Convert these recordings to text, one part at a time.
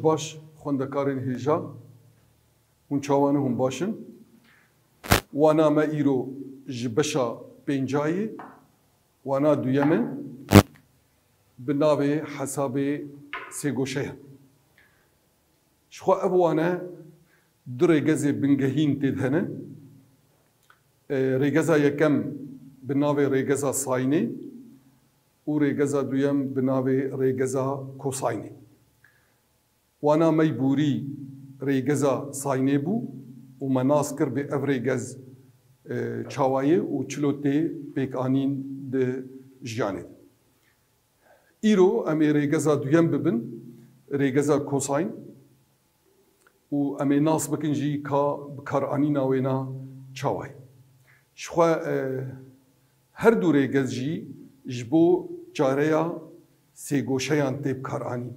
باش خوندکارین هیجا هون چاوانه هم باشن وانا ما ایرو جبشا پنجایی وانا دویمه بناوی حساب سێگۆشەیە شخوا ئەوانە دو ڕێگەزێ بنگەهین تێد هەنە ڕێگەزا یەکەم بناوێ ڕێگەزا ساینێ و ڕێگەزا دویەم بناوێ ڕێگەزا کۆساینێ وانا مەی بووری ڕێگەزا ساینێ بوو و مە ناس کرد بێ ئەڤ ڕێگەز چاوایە و چلۆ تێ پێکانین di jiyanê de. Îro em ê rêgeza duyem bibin, rêgeza kosayn û em ê nas bikin jî ka bi karanîna wê na çawayê. Ji xwe her du rêgez jî ji bo careya sêgoşeyan tê bikaranîn.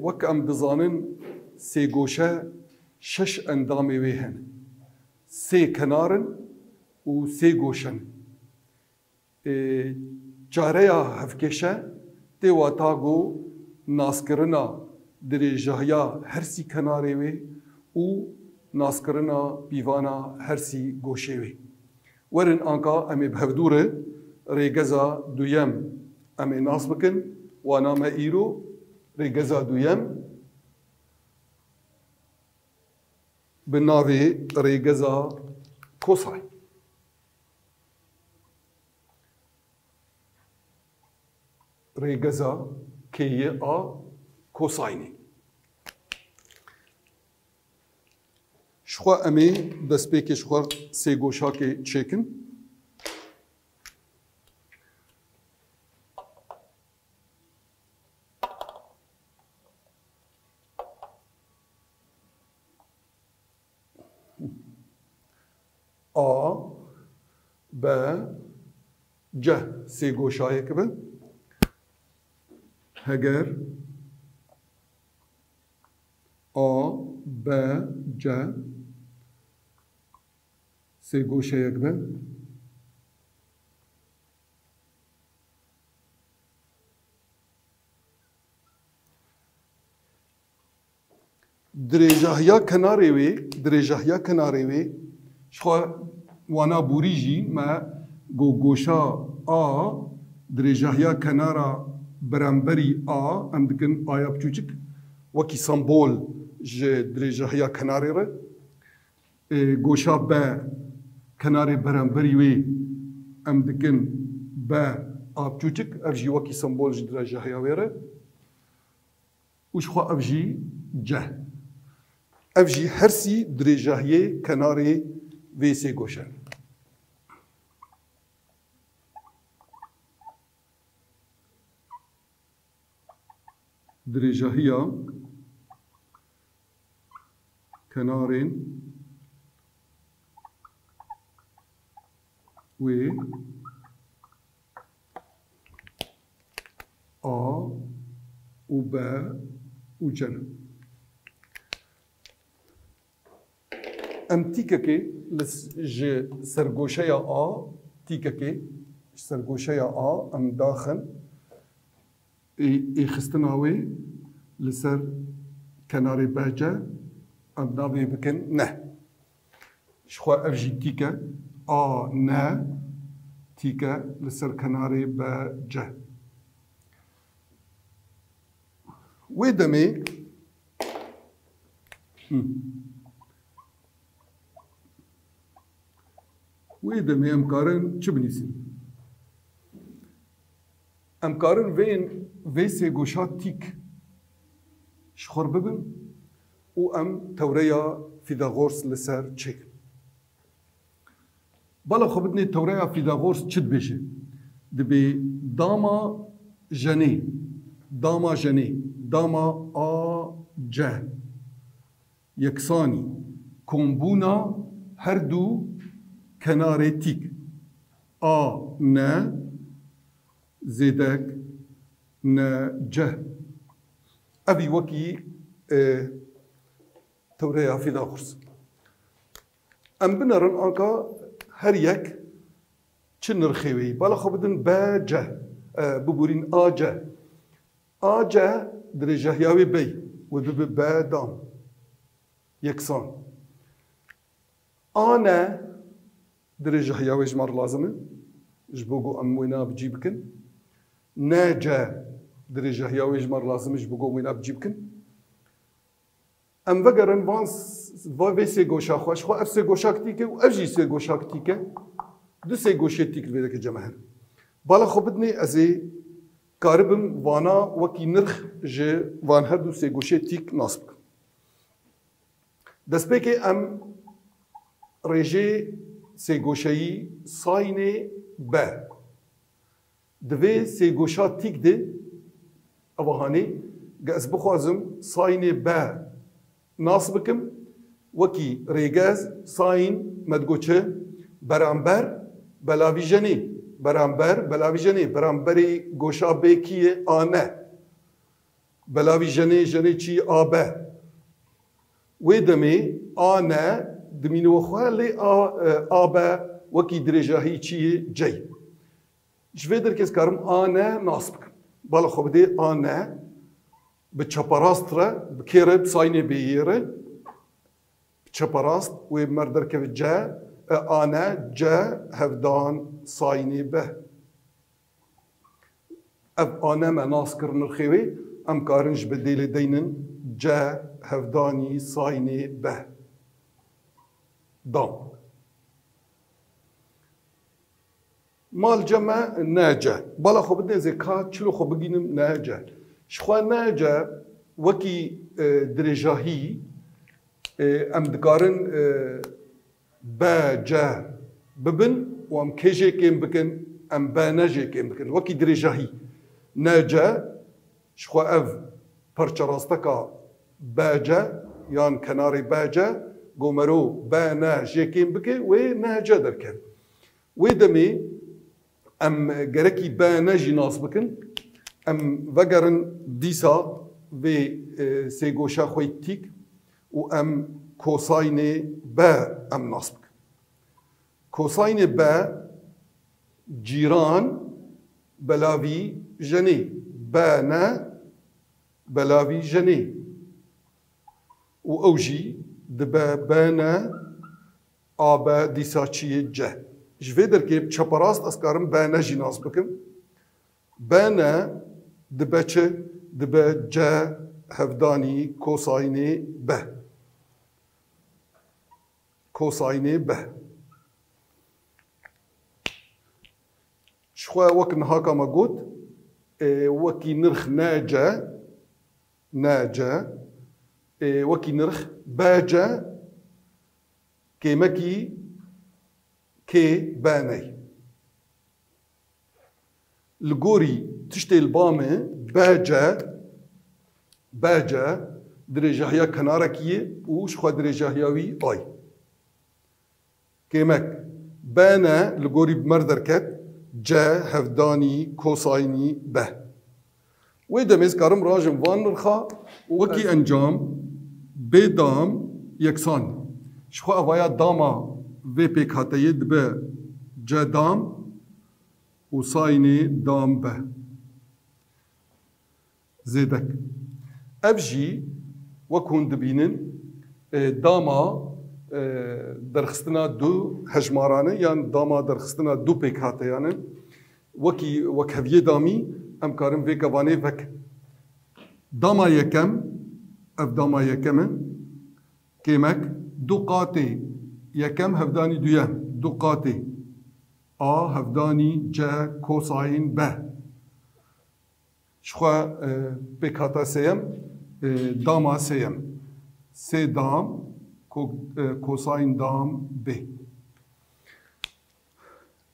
Wek em dizanin sêgoşe şeş endamê wê hene. Sê kenarin û sê goşen. Careya hevkeşe tê wata got naskirina dirêjahiya her sî kenarê wê û naskirina pîvana her sî goşê wê. Werin anka em ê bi hevdûre rêgeza duyem em ê nas bikin wana me îro rêgeza duyem bi navê rêgeza kosay. Rêgeza kêyê a kosaynê. Ji xwe em ê destpêkê ji xwe sêgoşakê çêkin. A, B, C sêgoşayek be. Heger A, B, C sêgoşeyek be. Dirêjahiya kenarê wê ji xwe wana bûrî jî me goşa A dirêjahiya kenara beremberî A em dikin aya biçûçik wekî sembol ji dirêjahiya kenarê re. Goşa B kenarê beremberî wê em dikin B a biçûçik ev jî wekî sembol ji dirêjahiya wê re û ji xwe ev jî C. Ev jî her sî dirêjahiyê kenarê vê sêgoşen. Dirêjahiya kenarên wê A û B û C ne. Em tîkekê ji sergoşeya A tîkekê ji sergoşeya A em daxin xistina wê li ser kenarê B C em navê bikin ne. Ji xwe ev jî tîke A ne tîke li ser kenarê B C. Wê demê em karin çi binîsin? Em karin vê sêgoşa tîk ji xwe bibin û em tewreya Fîdagors li ser çêkin. Bala xwe bidinê tewreya Fîdagors çi dibêje? Dibe dama jenê, dama A C yeksanî kombûna her du kenarê tîk A ne zêdek ne C. Evî wekî tewreya Fîdagors. Em binerin anka her yek çi nirxê wê. Bala xwe bidin B C bibûrîn A C. آجه درجهیاوی بی و ببه با دام یکسان آنه درجهیاوی جمار لازمه جبوگو اموینا بجی بکن ناجه درجهیاوی جمار لازمه جبوگو اموینا بجی بکن ام وگرن وی سه گوشا خوش خو اف سه گوشا کتیکه و اف جی سه گوشا کتیکه دو سه گوشه تیک ویده که جمعه بالا خو بدنی ازی کاربم وانا وکی نرخ جه وان هر دو سه گوشه تیک ناسب کن دست که ام رژه سه گوشهی ساینه با دوی سه گوشا تیک ده اوهانی گز بخوازم ساینه با ناسب کم وکی ریگز ساین مدگوچه برانبر بلاوی جنی برانبر بلاوی جنی برانبری گوشا بیکیه آنه بلاوی جنی چی آبه وی دمی آنه دمینو خوالی آبه وکی درجهی چیه جی جوی در کس کارم آنه ناسب کن بالا خوب ده آنه به چپاراست را بکیره بساینه بییره چپاراست و مردر که جا آنه جا هفدان ساینه به اف آنه ما ناس کرن رخیوی ام کارنج به دیل دینن جا هفدانی ساینه به دام مال جمع ناجه بالا خوب بدن زکات چلو خوب بگینم ناجه شخوا ناجه وکی درجاهی ام دکارن با جا ببن و ام کجه کم بکن ام با نجه کم بکن وکی درجاهی ناجه شخوا اف پرچراستکا با جا یان کناری با جا گومرو با نجه کم بکن و ناجه درکن و دمی ام گرکی با نجی ناس بکن ام وگرن دیسا و سه گوشا خوی تیک و ام کوساین با ام ناس بکن کوساین با جیران بلاوی جنی با نه بلاوی جنی و اوجی دبا با نه آبا دیسا چیه جه جوی در که چپاراست اسکارم با نه جی ناس بکن با نه دبا چه دبا جه هفدانی کوساین با کوساین به شخوا وک نهاکا ما گوت وکی نرخ ناجا وکی نرخ باجا کیمکی کی بانی لگوری تشتی البامه باجا درجهیا کنارکیه و شخوا درجهیاوی آی كيمك بانا لغوري بمردركت جا هفداني كوسايني به ويدا ميز كارم راجم وان نرخا وكي انجام بدام يكسان شخوا اوايا داما في بيك هاتيد به جا دام وصايني دام به زيدك ابجي وكون دبينن داما درخستنا دو هجمارانه یان داما درخستنا دو پیکاته یانه وک هویه دامی ام کارم وی کوانه وک داما یکم اف داما یکمه کیمک دو قاطی یکم هفدانی دویم دو قاطی هفدانی جا کوساین به شخوا پیکاته سیم داما سیم سه دام کوساین دام به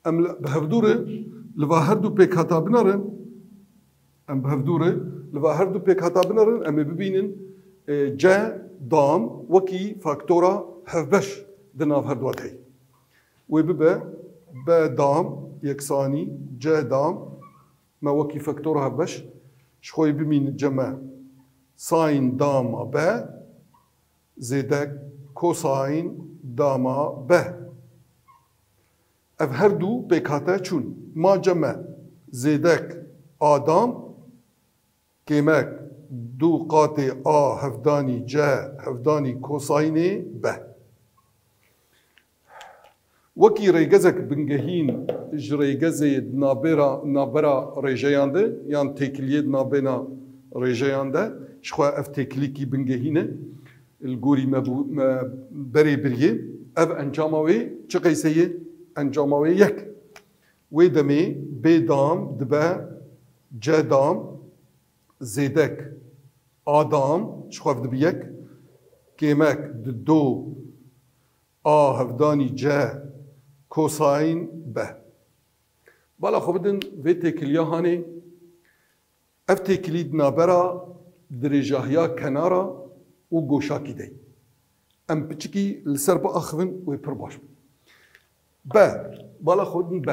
ام بهفدوره لوا هر دو پیک هتا بنارن ام بهفدوره لوا هر دو پیک هتا بنارن ام ببینن جا دام وکی فاکتورا هفبش دناف هر دوات هی و ببه با دام یکسانی جا دام ما وکی فاکتورا هفبش شخوی ببین جمع ساین دام با زیدک کوساین داما به اف هر دو پیکاته چون ما جمع زیدک آدام كيمك دو قاتي هفداني جا هفداني كوسايني ب وكي ريجزك بنجهين جريجزي نابرا ريجيانده يعني تكليد نابنا ريجيانده شخوا اف تكليكي بنجهينه الجوري ما بري بريه اف انجاموي چقيسيه انجاموي يك ويدمي بدام دبا جدام زيدك آدم شخوف دبيك كيمك دو هفداني جا كوساين ب بالا خبدن في تكليا هاني اف تكليد نابرا درجاهيا كنارا و گوشاكي دي ام بچكي لسربا اخفن و پرباش ب بالا خبدن ب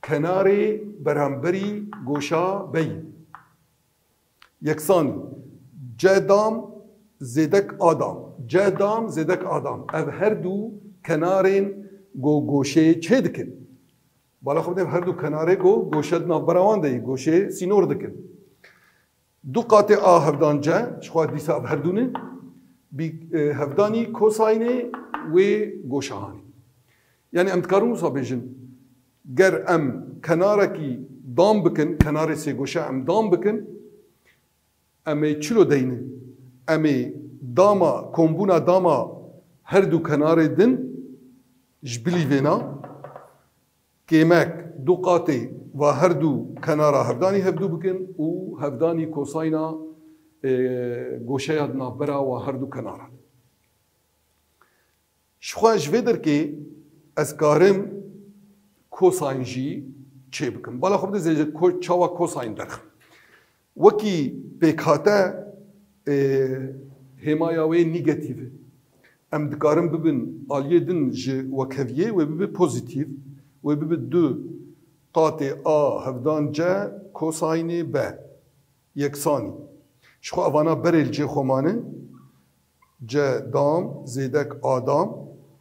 كناري برامبري گوشا بي يكساني جدام زيدك آدم جدام زيدك آدم اف هر دو كنارين گوشه چه دکن بالا خب هر دو کناره گوشه نابراوان دی گوشه سینور دکن دو قاطع هفدان جا شخوا دیسا هر دونه بی هفدانی کوساینه و گوشه هانی یعنی امتکارون صابیجن گر ام کناره کی دام بکن کناره سی گوشه ام دام بکن امی چلو دینه امی داما کمبونا داما هر دو کناره دن جبلي فينا كيماك دو قاتي وهردو كنارا هفداني هفدو بكن و هفداني كوساينا گوشيادنا برا وهردو كنارا شخوا جويدر كي اسكارم كوساين جي چه بكن بالا خب ده زيجه چاوا كوساين درخ وكي بكاتا هماياوي نيجاتيف ام دکارم ببین آلیه دن جه وکویه و ببین پوزیتیو و ببین دو قاطع هفدان جه کوساینی ب یکسانی شخو اوانا بریل جه خومانه جه دام زیدک آدام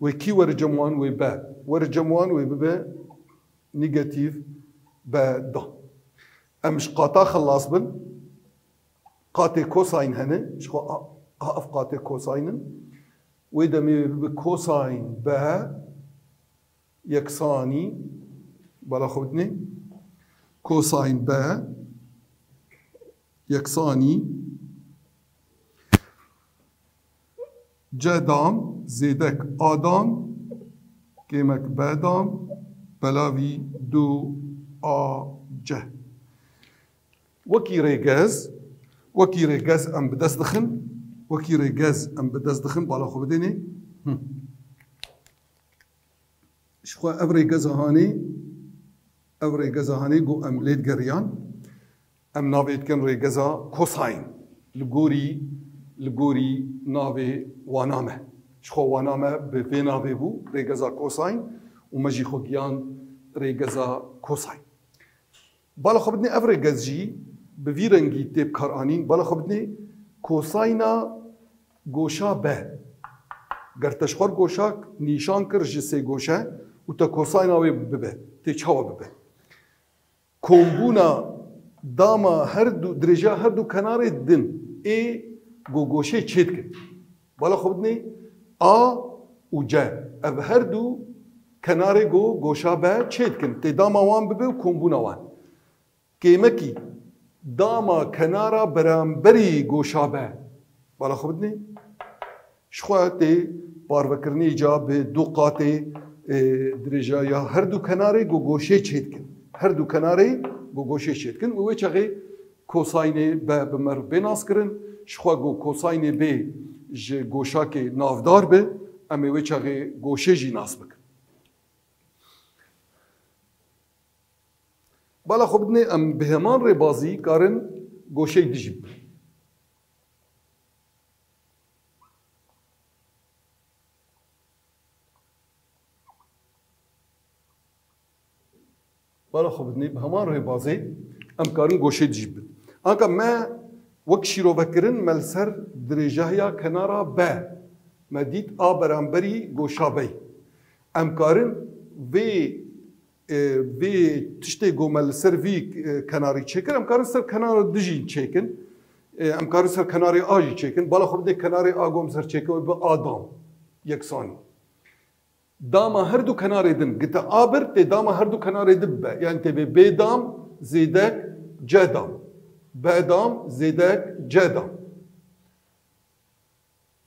و کی ورجموان و ب ورجموان و ببین نيجاتيف ب دا امش قاطع خلاص بن قاطع كوساين هنا شخو اف قاطع كوساينن ويدمي بكوساين ب يكساني بلا خدني كوساين ب يكساني جدام زيدك آدم كيمك بادام بلاوي دو جه وكي ريغاز ام بدست دخن وكي ريغاز ام بدست دخن بالا خو بديني شخوا اف ريغاز هاني جو ام ليت جريان ام نافيت كان ريغازا كوساين لغوري نافي وانامه شخوا وانامه بفي نافي بو ريغازا كوساين ومجي خو جيان ريغازا كوساين بالا خو بدني اف ريغاز جي بفيرنجي تيب كارانين بالا خو بدني کوساینا گوشا به گر تشخور گوشاک نیشان کر جسه گوشه و تا کوساینا وی ببه تی چاوا ببه کومبونا داما هر دو درجه هر دو کنار دن ای گوشه چید کن بالا خود نی و جه اب هر دو کنار گوشا به چید کن تی داما وان ببه و کومبونا وان کیمکی داما کنارا برامبری گوشابه بالا خودنی شخواتی باروکرنی جا به دو قاطع درجه یا هر دو کناره گوشه چید کن هر دو کناره گوشه چید کن و چغی کوساینه به بمر بناس کرن شخوا کوساینه به گوشا که نافدار به امی و چغی گوشه جی ناس بکن بالا خب بدنی ام بهمان ری بازی کارن گوشه دیجیب بالا خب بدنی بهمان ری بازی ام کارن گوشه دیجیب آنکه ما وقت شیرو بکرن ملسر درجه یا کنارا به مدید برانبری گوشا بی ام کارن وی وی تشتی گومل سر وی کناری چکن ام کار سر کنار دژین چکن ام کار سر کناری آجی چکن بالا خود کناری آگوم سر چکن و به آدم یکسانی داما هر دو کناری دن گت آبر تی داما هر دو کناری دبه یعنی تی به دام زیدک جدام بدام زیدک جدام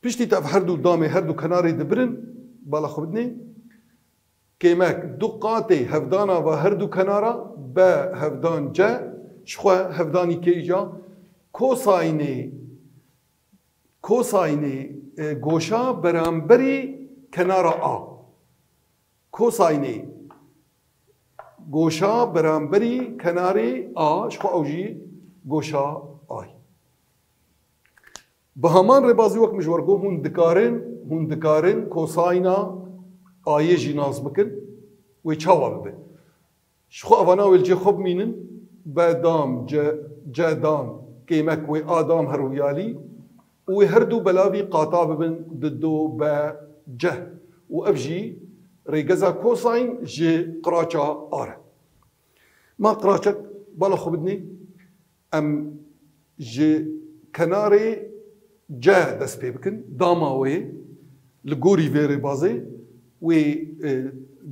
پشتی تف هر دو دامی هر دو کناری دبرن بالا خود نی كيماك دو قاتي هفدانا و هر دو كنارا با هفدان جا شخوا هفداني كيجا كوسايني غوشا برامبري كنارا آ كوسايني غوشا برامبري كناري آ شخوا اوجي غوشا آي بهمان ربازي وقت مجورگو هون دكارن كوساينا آیه جی ناز بکن و چاوا ببه شخو اوانا ولجی خوب مینن با دام جدام کیمک و آدام هرویالی و هر دو بلاوی قاطع ببن ددو با جه و افجی ریگزا کوساین جی قراچا آره ما قراچک بالا خوبدنی ام جی کناری جه دست پی بکن داماوی لگوری ویری بازی و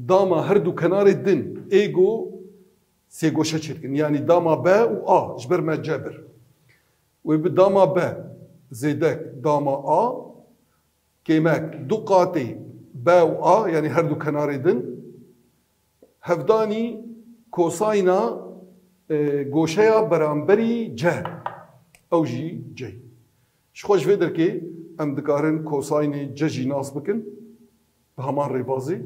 داما هر دو کنار دن ایگو سیگوشه چیدکن یعنی داما با و آ جبر ما جبر و به داما با زیدک داما آ کیمک دو قاطی با و آ یعنی هر دو کنار دن هفدانی کوساینا گوشه برانبری جه او جی جی شخوش ویدر که ام دکارن کوساینی جه ناس بکن همان ریبازی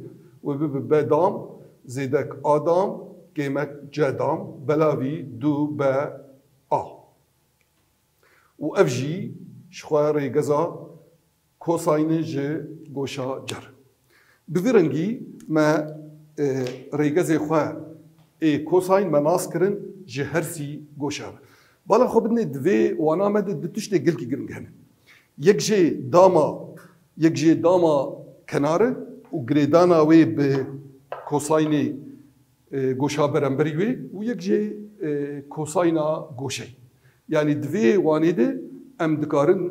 و به دام زیدک آدام کیمک جدام بلاوی دو با آ و افجی شخواه ریگزا کوساینه جه گوشا جر بفرنگی ما ریگزه خواه کوساین ما ناس کرن جه هرسی گوشا بالا خو بدنی دوی وانا مده دتشتی گلکی گرنگ هنه یک جه داما کناره و گریدانا وی به کوساینی گوشا برانبری وی و یک جه کوساینا گوشه یعنی دوی وانیده ام دکارن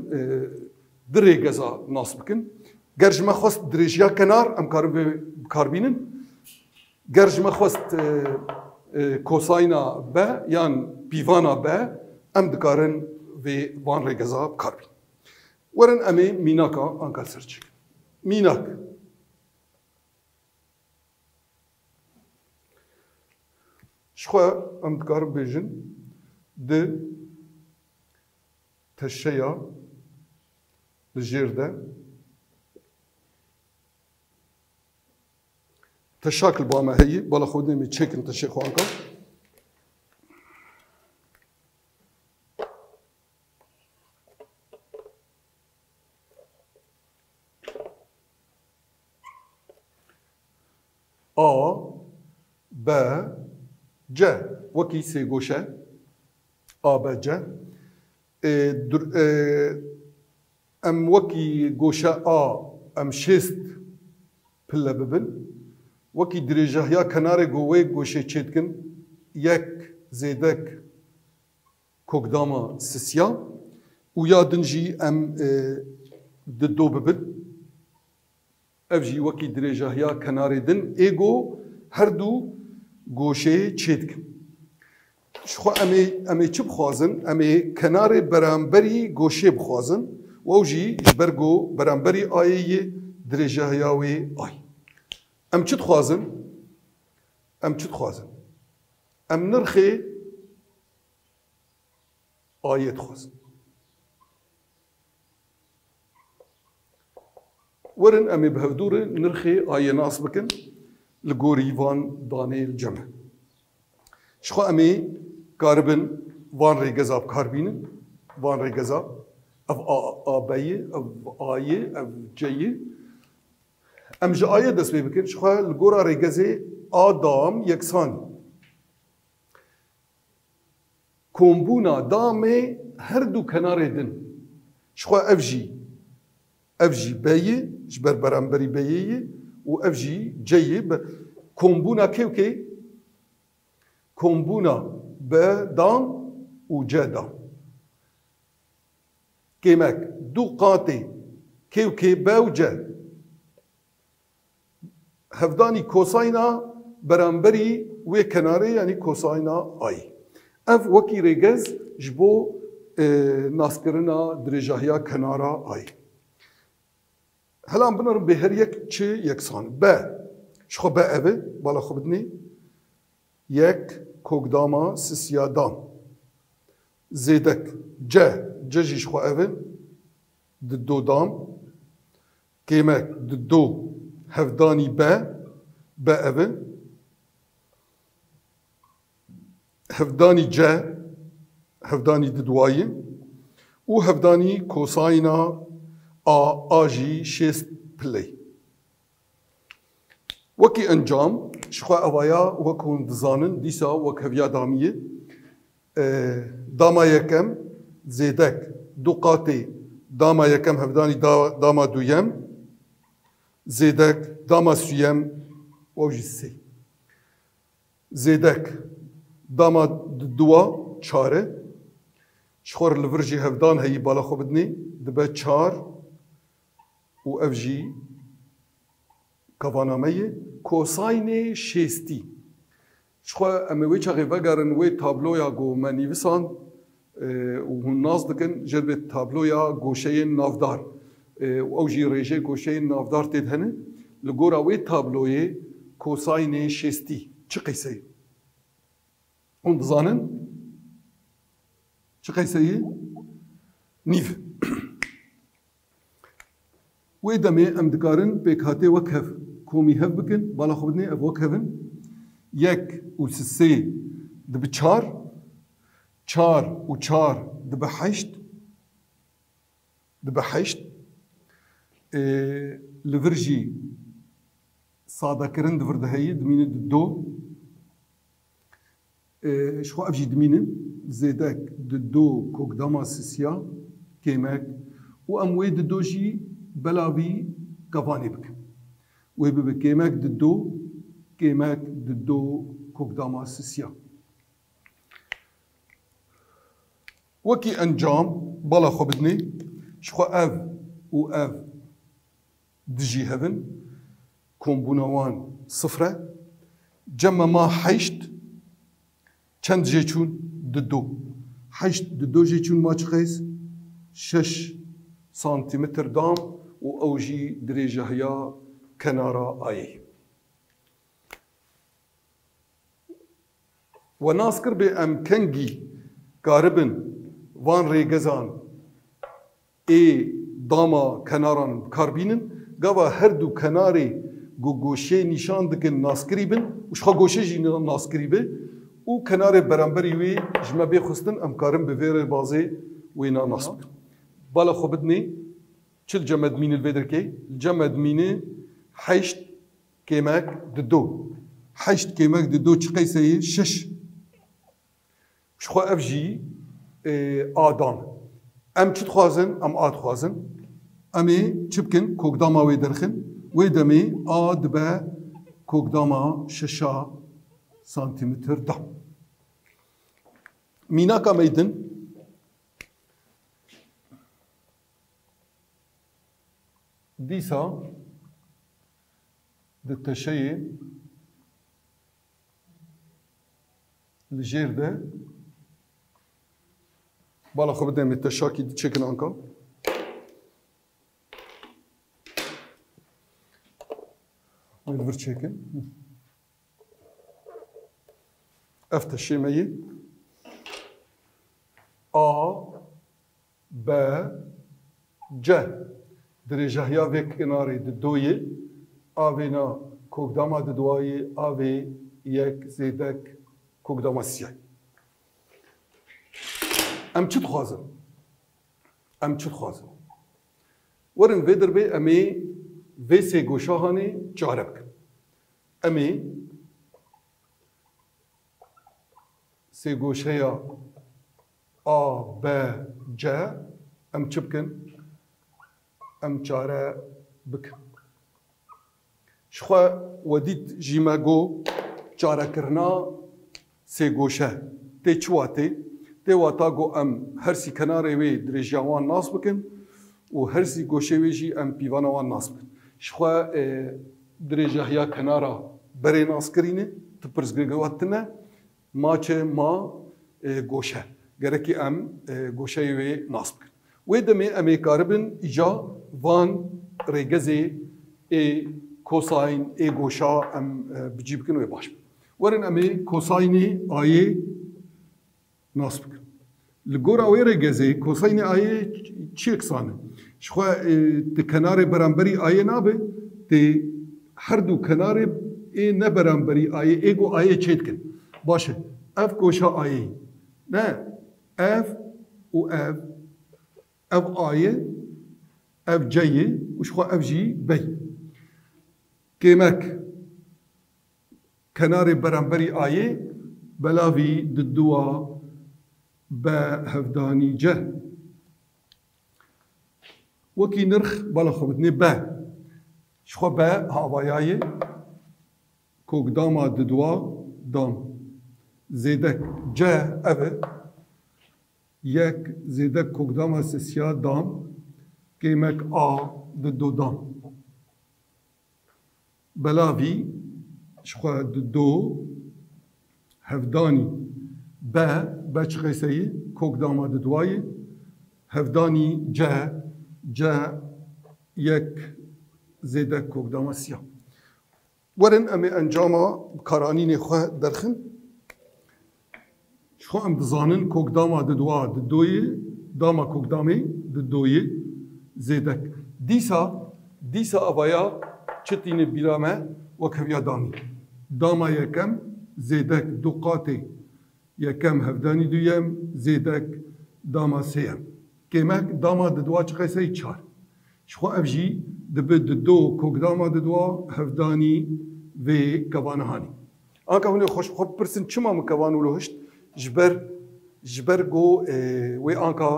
دره گزا ناس بکن گرج ما خواست درجیا کنار ام کارن بکاربینن گرج ما خواست کوساینا با یان پیوانا با ام دکارن وی وان رگزا بکاربین ورن امی میناکا انکار سرچک میناک شخوا ام دکارم بیجن ده تشیا لجیرده تشاکل با ما هی بالا خودی می چکن تشی خوانکا آ ب ج وکی سی گوشه آ ب ج ام وکی گوشه آ ام شست پله ببن وکی درجه یا کنار گوه گوشه چیدکن یک زیدک کوکداما سسیا و یا دنجی ام دو ببن افجی وکی درجه یا کنار دن ایگو هر دو گوشه چیدکن شخوا امی چی بخوازن امی کنار برانبری گوشه بخوازن و اوجی جبرگو برانبری آیه درجه یاوی آی ام چی خوازن ام نرخی آیه خوازن ورن امی بهودور نرخی آیه ناس بکن لگوری وان دانه الجمع شخوا امی کاربن وان ریگزا بکاربینن وان ریگزا اف آبایه اف آیه اف جیه ام جه آیه دست بکن شخوا لگورا ریگزه آدام یکسان کومبونا دامه هر دو کنار دن شخوا افجی بایه جبر برانبری بایه و افجی جیه کومبونا کیو کی کومبونا به دام و جه دام کمک دو قاطی که و که به و جه هفدانی کوساینا برانبری و کناره یعنی کوساینا آی اف وکی ریگز جبو ناسکرنا درجاهیا کنارا آی هلا بنرم به هر یک چه یکسان به شخو به اوه بالا خو بدنی یک کوگداما سسیا دام زیدک ججیش خو اوه دو دام کیمک دو هفدانی به اوه هفدانی هفدانی ددوایی و هفدانی کوساینا آجی شست پلی وکی انجام شخوا اوایا وکون دزانن دیسا وک هفیا دامیه داما یکم زیدک دو قاطی داما یکم هفدانی داما دویم زیدک داما سویم وجی سی زیدک داما دوا چاره شخور لورجی هفدان هی بالا خو بدنی دبه چار و افجی کافانامه کوساین شستی شخوا اموی چاقی وگرن وی تابلویا گو منیویسان و هون ناز دکن جرب تابلویا گوشه نافدار و اوجی ریجه گوشه نافدار تید هنه لگورا وی تابلوی کوساین شستی چه قیسه؟ اون دزانن؟ چه قیسه؟ نیف وی دمه ام دکارن پیکاته وکهف کومی هف بکن بالا خو بدنی اف وکهفن یک و سه دبه چار و چار دبه حشت لورجی ساده کرن دورده هی دمینه دو شخو افجی دمینه زیدک دو کوگداما سسیا کیمک و ام وی دو جی بلاوی کافانی بکن وی ببه کیمک دو کوگداما سسیا وکی انجام بالا خو بدنی شخو اف و اف دجی هفن کومبونوان صفره جمع ما حشت چند جی چون دو حشت دو جی چون ما چخیز 6 سانتیمتر دام و اوجی درجه هیا کنارا آیی و ناسکر به امکنگی کاربن وان ریگزان داما کناران کاربینن گاوا هر دو کناری گوشه نشان دکن ناسکری بن وشخوا گوشه جی ناسکری به و کنار برانبری وی جمع بخستن ام کارم به ویر بازی وینا ناسب بالا خو بدنی چل جمع دمین البدر کی جمع دمینه حشت کیمک دو حشت کیمک دو چه قیسه 6 شخوا اف جی آدان ام چت خوازن ام آد خوازن امی چبکن کوگداما وی درخن وی دمی آد به کوگداما 6 سانتیمتر دام مینا کا میدن دیسا دتشی لجرده بالا خو بدم التشاكي دي تشيكن انكا ويلفر تشيكن افتح الشيمية ب ج درجة هيا في كناري دوية آوينا كوكداما دوية آوي يك زيدك كوكداما سياي ام چی خوازم ورن ویدر به امی ویسه گوشاهانی چاره بکن امی سه گوشه یا ب ج ام چی بکن ام چاره بکن شخوا ودید جیما گو چاره کرنا سێ گۆشە تێ چواتێ تێ واتا گۆ ئەم هەرسی کەنارێ وێ درێژیاوان ناس بکەن و هەرسی گۆشێ وێژی ئەم پیڤانەوان ناس بکەن شخوا درێژە هەیە کەنارە بەرێ ناسکرینێ تپرسگرگەواتنە ماچێ ما گۆشە گەرەکی ئەم گۆشەی وێ ناس بکەن وێ دەمێ ئەمێ کاربن ئیجا وان ڕێگەزێ ئێ کۆساین ئێ گۆشا ئەم بجی بکەن وێ باش بن وەرن ئەمێ کۆساینێ ئایێ ناس بکەن li gora wê rêgezê kosaynê ayê çi yeksan e jixwe di kenarê beramberî ayê nabe tê her du kenarê ê neberamberî ayê ê got ayê çê dikin baş e ev goşa ayê ne ev û ev ayê ev ceyê û jixwe ev jî bey kêmek kenarê beramberî ayê belavî di duwa به هفدانی جه وکی نرخ بالا خوبتنی به شخوا به هوایای کوگداما ددوا دام زیدک جه اوه یک زیدک کوگداما سسیا دام قیمک آ ددو دام بلاوی شخوا ددو هفدانی به بچ قیسایی کوک داماد دوایی هفدانی جه یک زیده کوک داماد سیاه ورن امی انجاما کارانین خواه درخن شو ام دزانن کوک داماد دوی داما کوک دامی دوی زیدک دیسا ابایا چتین بیرامه و کویا داما یکم زیدک دو قاتی یکم هفدانی دویم زیدک داما سیم کمک داما ددوا چه قیسی چار شخو افجی دبه دو کوک داما ددوا هفدانی و کوانهانی آنکه هنی خوش خود پرسن چما مکوانو لهشت جبر گو و آنکه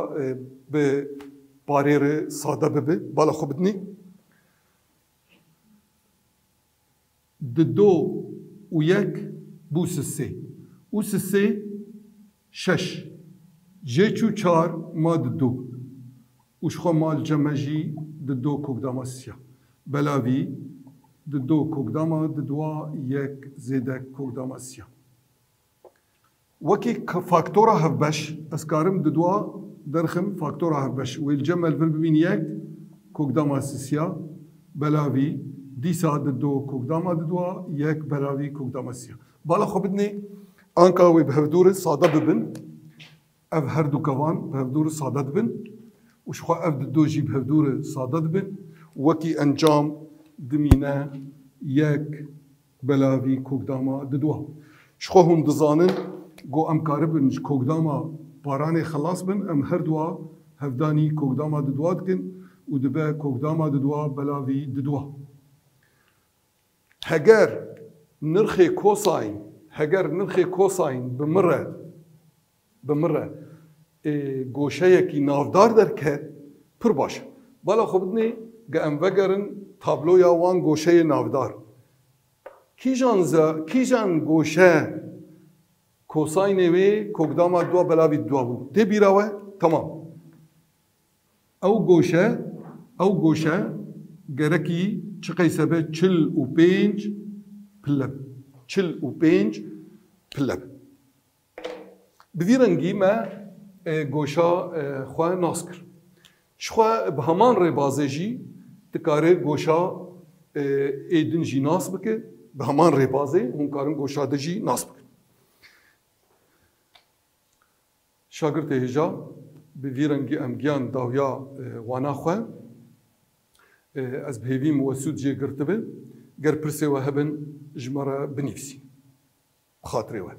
به باریر ساده ببه بالا خوب بدنی دو و یک بوس سه اوس سه شش جیچو چار ماد دو وشخو مال جمجی دو کوکداما سیا بلاوی دو کوکداما دوا یک زیده کوکداما سیا وکی فاکتورا هفبش اسکارم دوا درخم فاکتورا هفبش والجمل ببین یک کوکداما سیا بلاوی دیسا دو کوکداما دوا یک بلاوی کوکداما سیا بالا خو بدنی آنکه وی به هفدور ساده ببن اف هر دو کوان به هفدور ساده ببن و شخوا اف دو جی به هفدور ساده ببن وکی انجام دمینه یک بلاوی کوکداما ددوا شخوا هم دزانن گو ام کاربن کوکداما پارانه خلاص بن ام هر دوا هفدانی کوکداما ددوا دکن و دبه کوکداما ددوا بلاوی ددوا هگر نرخ کوساین هگر نرخی کوساین بمره گوشه یکی نافدار درکه پر باشه بالا خوب بدنی گه ام وگرن تابلو یا وان گوشه نافدار کیجان گوشه کوساین وی کوکداما دوا بلاوی دوا بود تی بیراوه تمام او گوشه گرکی چه قیسبه 45 پلب 45 پلب بویرنگی ما گوشا خواه ناس کر شخوا به همان ری بازجی تکاره گوشا ایدن جی ناس بکه به همان ری بازه هم کارن گوشا دجی ناس بکه شاگرد هجا بویرنگی امگیان داویا وانا خواه از بهیوی موسود جی گرتبه گر پرسه و هبن جمره بنفسي خاطري وين